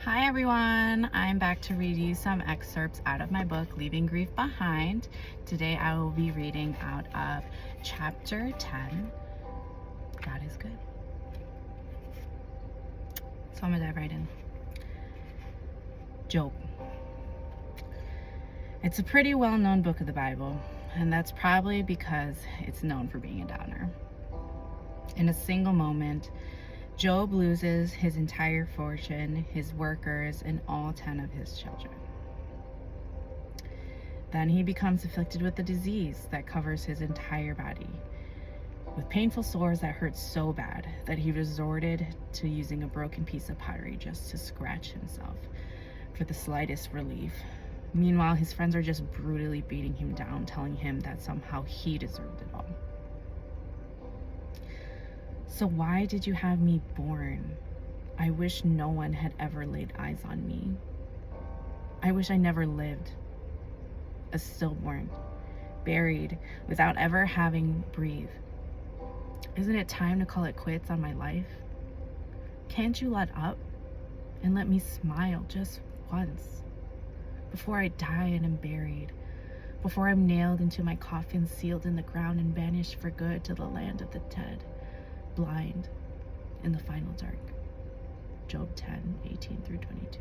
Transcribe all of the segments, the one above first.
Hi everyone, I'm back to read you some excerpts out of my book, Leaving Grief Behind. Today I will be reading out of chapter 10, God is Good. So I'm gonna dive right in. Job. It's a pretty well-known book of the Bible, and that's probably because it's known for being a downer. In a single moment, Job loses his entire fortune, his workers, and all 10 of his children. Then he becomes afflicted with a disease that covers his entire body, with painful sores that hurt so bad that he resorted to using a broken piece of pottery just to scratch himself for the slightest relief. Meanwhile, his friends are just brutally beating him down, telling him that somehow he deserved it all. So why did you have me born? I wish no one had ever laid eyes on me. I wish I never lived, a stillborn, buried without ever having breathed. Isn't it time to call it quits on my life? Can't you let up and let me smile just once before I die and am buried, before I'm nailed into my coffin, sealed in the ground, and banished for good to the land of the dead, blind in the final dark? Job 10:18-22.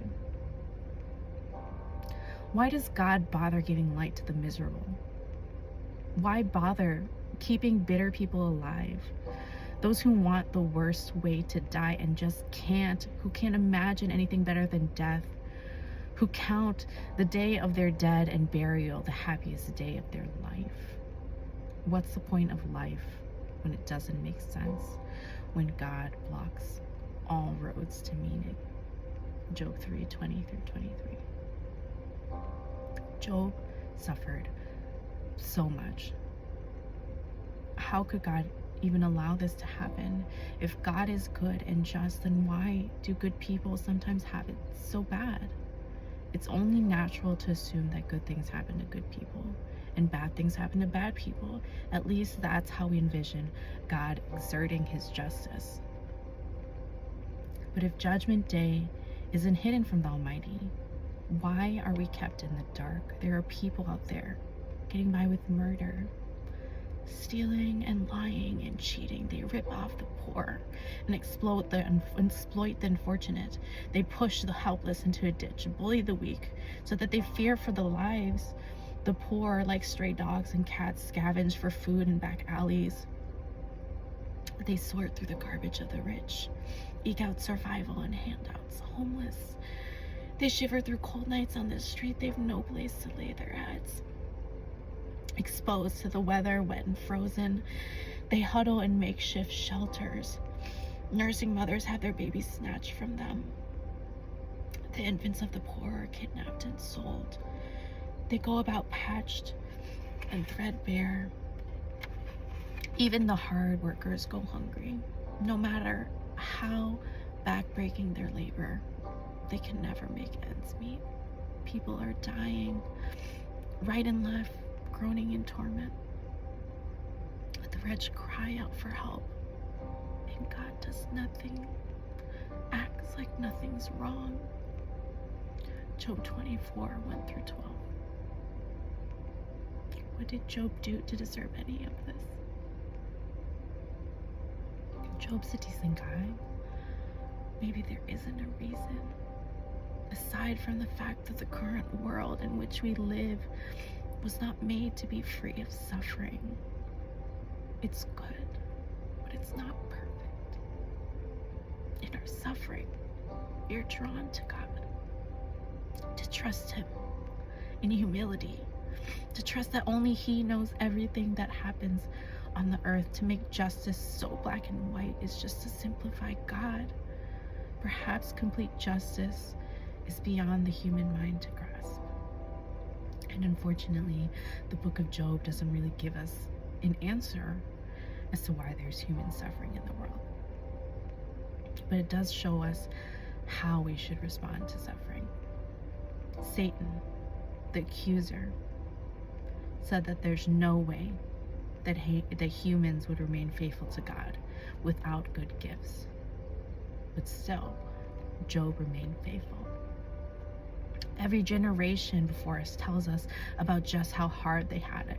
Why does God bother giving light to the miserable? Why bother keeping bitter people alive? Those who want the worst way to die and just can't, who can't imagine anything better than death, who count the day of their dead and burial the happiest day of their life. What's the point of life when it doesn't make sense, when God blocks all roads to meaning? Job 3:20-23. Job suffered so much. How could God even allow this to happen? If God is good and just, then why do good people sometimes have it so bad? It's only natural to assume that good things happen to good people and bad things happen to bad people. At least that's how we envision God exerting his justice. But if Judgment Day isn't hidden from the Almighty, why are we kept in the dark? There are people out there getting by with murder, stealing and lying and cheating. They rip off the poor and exploit the unfortunate. They push the helpless into a ditch, bully the weak so that they fear for their lives. The poor, like stray dogs and cats, scavenge for food in back alleys. They sort through the garbage of the rich, eke out survival and handouts. Homeless, they shiver through cold nights on the street. They've no place to lay their heads. Exposed to the weather, wet and frozen, they huddle in makeshift shelters. Nursing mothers have their babies snatched from them. The infants of the poor are kidnapped and sold. They go about patched and threadbare. Even the hard workers go hungry. No matter how backbreaking their labor, they can never make ends meet. People are dying right and left, groaning in torment. But the wretched cry out for help, and God does nothing, acts like nothing's wrong. Job 24:1-12. What did Job do to deserve any of this? Job's a decent guy. Maybe there isn't a reason, aside from the fact that the current world in which we live was not made to be free of suffering. It's good, but it's not perfect. In our suffering, we are drawn to God, to trust him in humility, to trust that only he knows everything that happens on the earth. To make justice so black and white is just to simplify God. Perhaps complete justice is beyond the human mind to grasp. And unfortunately, the book of Job doesn't really give us an answer as to why there's human suffering in the world. But it does show us how we should respond to suffering. Satan, the accuser, said that there's no way that humans would remain faithful to God without good gifts. But still, Job remained faithful. Every generation before us tells us about just how hard they had it.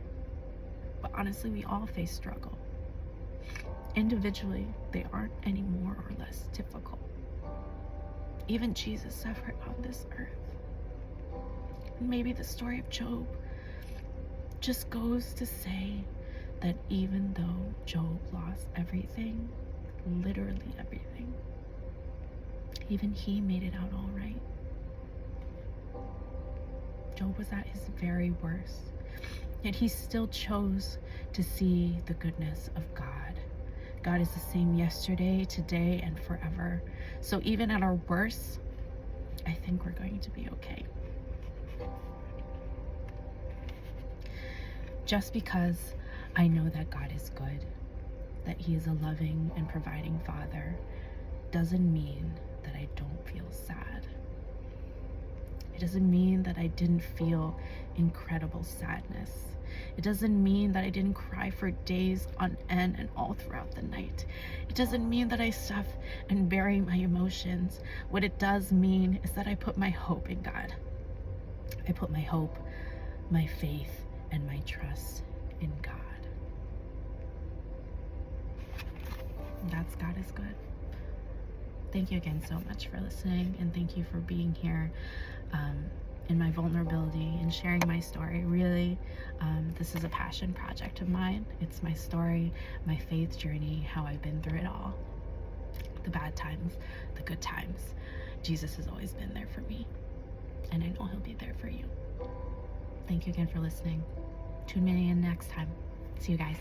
But honestly, we all face struggle. Individually, they aren't any more or less difficult. Even Jesus suffered on this earth. And maybe the story of Job just goes to say that even though Job lost everything, literally everything, even he made it out all right. Job was at his very worst, yet he still chose to see the goodness of God. God is the same yesterday, today, and forever. So even at our worst, I think we're going to be okay. Just because I know that God is good, that he is a loving and providing Father, doesn't mean that I don't feel sad. It doesn't mean that I didn't feel incredible sadness. It doesn't mean that I didn't cry for days on end and all throughout the night. It doesn't mean that I stuff and bury my emotions. What it does mean is that I put my hope in God. I put my hope, my faith, and my trust in God. That's God is good. Thank you again so much for listening, and thank you for being here in my vulnerability and sharing my story. Really, this is a passion project of mine. It's my story, my faith journey, how I've been through it all. The bad times, the good times. Jesus has always been there for me, and I know he'll be there for you. Thank you again for listening. Tune in next time. See you guys.